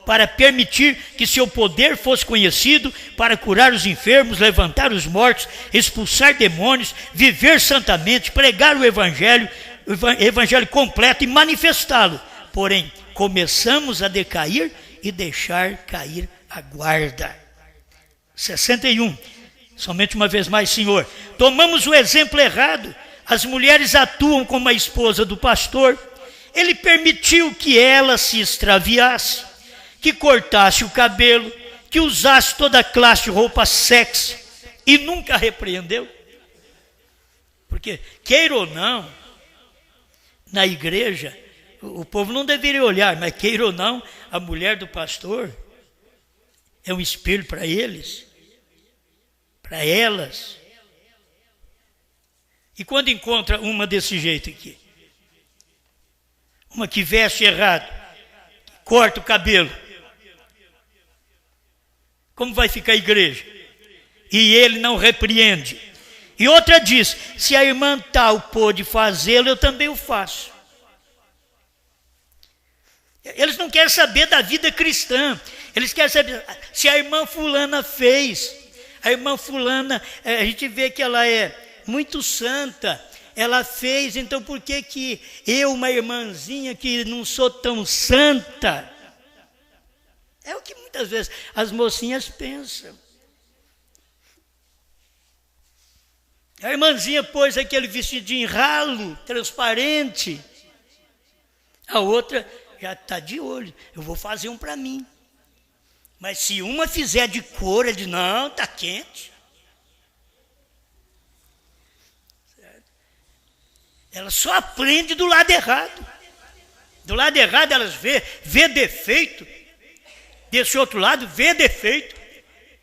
para permitir que seu poder fosse conhecido, para curar os enfermos, levantar os mortos, expulsar demônios, viver santamente, pregar o evangelho completo e manifestá-lo. Porém, começamos a decair e deixar cair a guarda. 61. Somente uma vez mais, Senhor. Tomamos o exemplo errado. As mulheres atuam como a esposa do pastor. Ele permitiu que ela se extraviasse, que cortasse o cabelo, que usasse toda a classe de roupa sexy e nunca repreendeu. Porque, queira ou não, na igreja, o povo não deveria olhar, mas queira ou não, a mulher do pastor é um espelho para eles, para elas. E quando encontra uma desse jeito aqui, uma que veste errado, que corta o cabelo, como vai ficar a igreja? E ele não repreende. E outra diz, se a irmã tal pôde fazê-lo, eu também o faço. Eles não querem saber da vida cristã. Eles querem saber se a irmã fulana fez. A irmã fulana, a gente vê que ela é muito santa. Ela fez, então por que que eu, uma irmãzinha que não sou tão santa? É o que muitas vezes as mocinhas pensam. A irmãzinha pôs aquele vestidinho ralo, transparente. A outra já está de olho, eu vou fazer um para mim. Mas se uma fizer de cor, ele diz, não, está quente. Certo? Ela só aprende do lado errado. Do lado errado elas vê defeito. Desse outro lado, vê defeito.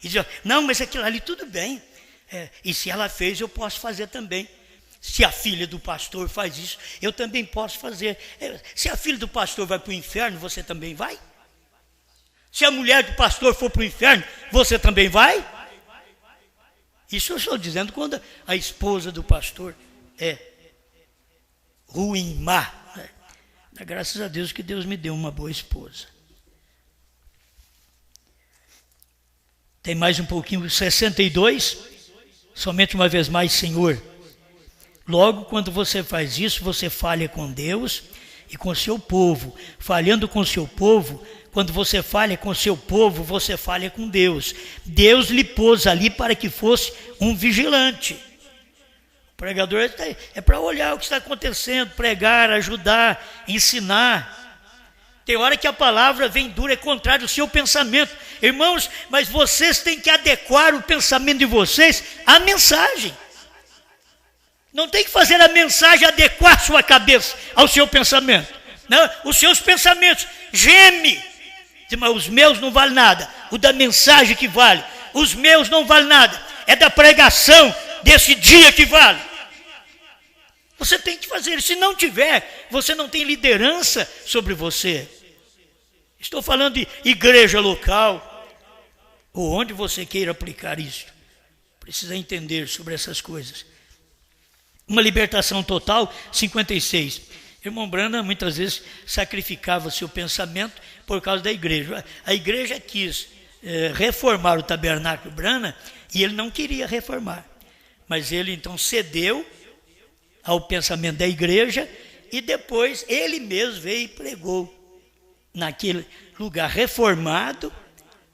E diz, não, mas aquilo ali tudo bem. E se ela fez, eu posso fazer também. Se a filha do pastor faz isso, eu também posso fazer. Se a filha do pastor vai para o inferno, você também vai? Se a mulher do pastor for para o inferno, você também vai? Isso eu estou dizendo quando a esposa do pastor é ruim, má. Graças a Deus que Deus me deu uma boa esposa. Tem mais um pouquinho, 62. Somente uma vez mais, Senhor. Logo, quando você faz isso, você falha com Deus e com o seu povo. Falhando com o seu povo, quando você falha com o seu povo, você falha com Deus. Deus lhe pôs ali para que fosse um vigilante. O pregador é para olhar o que está acontecendo, pregar, ajudar, ensinar. Tem hora que a palavra vem dura, é contrário ao seu pensamento. Irmãos, mas vocês têm que adequar o pensamento de vocês à mensagem. Não tem que fazer a mensagem adequar a sua cabeça ao seu pensamento. Não, os seus pensamentos, geme. Mas os meus não valem nada. O da mensagem que vale. Os meus não valem nada. É da pregação desse dia que vale. Você tem que fazer isso. Se não tiver, você não tem liderança sobre você. Estou falando de igreja local, ou onde você queira aplicar isso. Precisa entender sobre essas coisas. Uma libertação total, 56. Irmão Branham muitas vezes sacrificava seu pensamento por causa da igreja. A igreja quis reformar o tabernáculo Branham e ele não queria reformar. Mas ele então cedeu ao pensamento da igreja e depois ele mesmo veio e pregou naquele lugar reformado,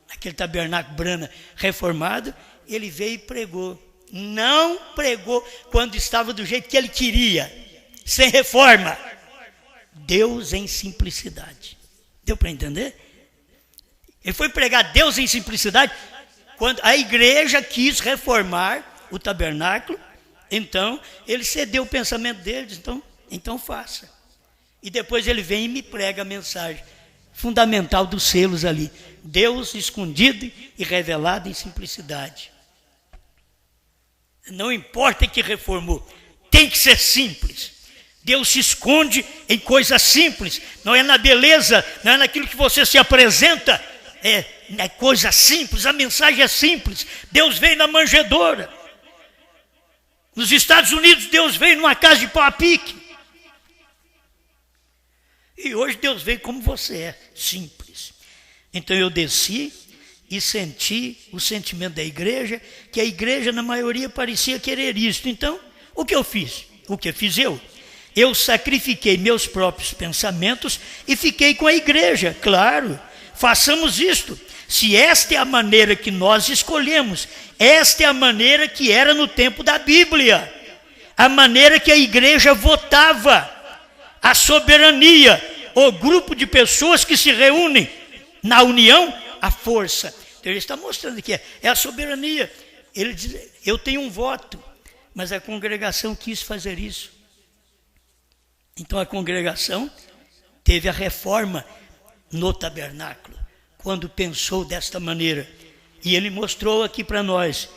naquele tabernáculo Branham reformado, ele veio e pregou. Não pregou quando estava do jeito que ele queria, sem reforma. Deus em simplicidade. Deu para entender? Ele foi pregar Deus em simplicidade quando a igreja quis reformar o tabernáculo. Então ele cedeu o pensamento deles, então faça. E depois ele vem e me prega a mensagem fundamental dos selos ali. Deus escondido e revelado em simplicidade. Não importa que reformou, tem que ser simples. Deus se esconde em coisas simples, não é na beleza, não é naquilo que você se apresenta, é coisa simples, a mensagem é simples. Deus veio na manjedoura. Nos Estados Unidos, Deus veio numa casa de pau a pique. E hoje Deus veio como você é, simples. Então eu desci e senti o sentimento da igreja, que a igreja na maioria parecia querer isso. Então, o que eu fiz? O que fiz eu? Eu sacrifiquei meus próprios pensamentos e fiquei com a igreja. Claro, façamos isto. Se esta é a maneira que nós escolhemos, esta é a maneira que era no tempo da Bíblia, a maneira que a igreja votava, a soberania, o grupo de pessoas que se reúnem na união, a força. Então ele está mostrando que é a soberania. Ele diz, eu tenho um voto, mas a congregação quis fazer isso. Então a congregação teve a reforma no tabernáculo, quando pensou desta maneira. E ele mostrou aqui para nós,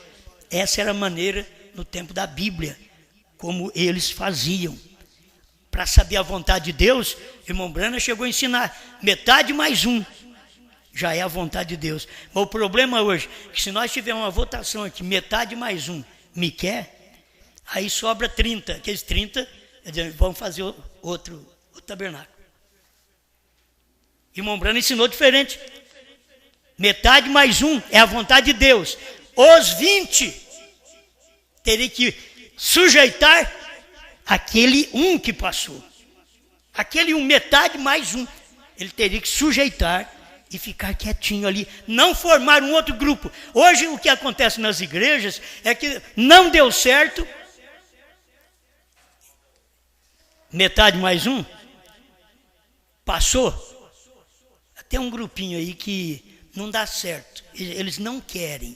essa era a maneira no tempo da Bíblia, como eles faziam. Para saber a vontade de Deus, irmão Branham chegou a ensinar, metade mais um, já é a vontade de Deus. Mas o problema hoje, é que se nós tivermos uma votação aqui, metade mais um me quer, aí sobra 30, aqueles 30, vão fazer outro tabernáculo. Irmão Branham ensinou diferente. Metade mais um é a vontade de Deus. Os 20 teriam que sujeitar aquele um que passou. Aquele um, metade mais um. Ele teria que sujeitar e ficar quietinho ali. Não formar um outro grupo. Hoje o que acontece nas igrejas é que não deu certo. Metade mais um. Passou. Tem um grupinho aí que não dá certo, eles não querem.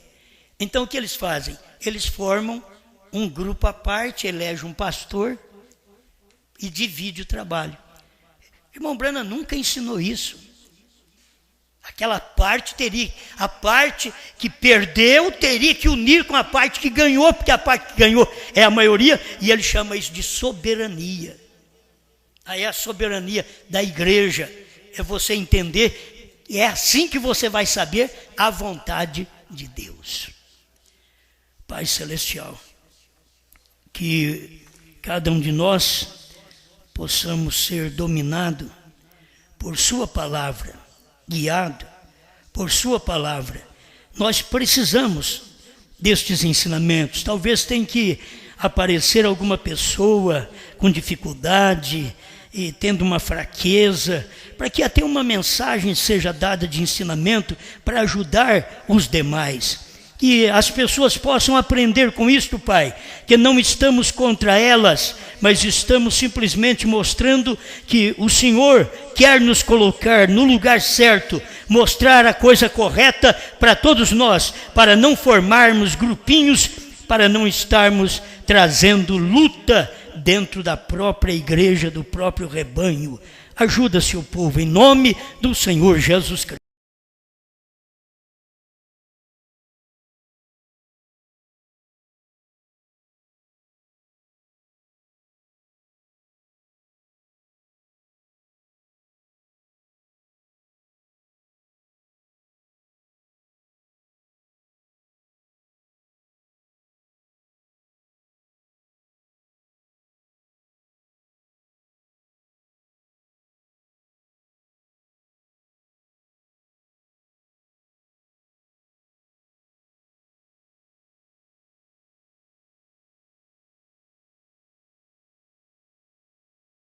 Então o que eles fazem? Eles formam um grupo à parte, elegem um pastor e divide o trabalho. Irmão Branham nunca ensinou isso. Aquela parte a parte que perdeu teria que unir com a parte que ganhou, porque a parte que ganhou é a maioria, e ele chama isso de soberania. Aí é a soberania da igreja. É você entender, é assim que você vai saber a vontade de Deus. Pai Celestial, que cada um de nós possamos ser dominado por sua palavra, guiado por sua palavra. Nós precisamos destes ensinamentos. Talvez tenha que aparecer alguma pessoa com dificuldade e tendo uma fraqueza, para que até uma mensagem seja dada de ensinamento para ajudar os demais. Que as pessoas possam aprender com isto, Pai, que não estamos contra elas, mas estamos simplesmente mostrando que o Senhor quer nos colocar no lugar certo, mostrar a coisa correta para todos nós, para não formarmos grupinhos, para não estarmos trazendo luta dentro da própria igreja, do próprio rebanho. Ajuda seu povo, em nome do Senhor Jesus Cristo.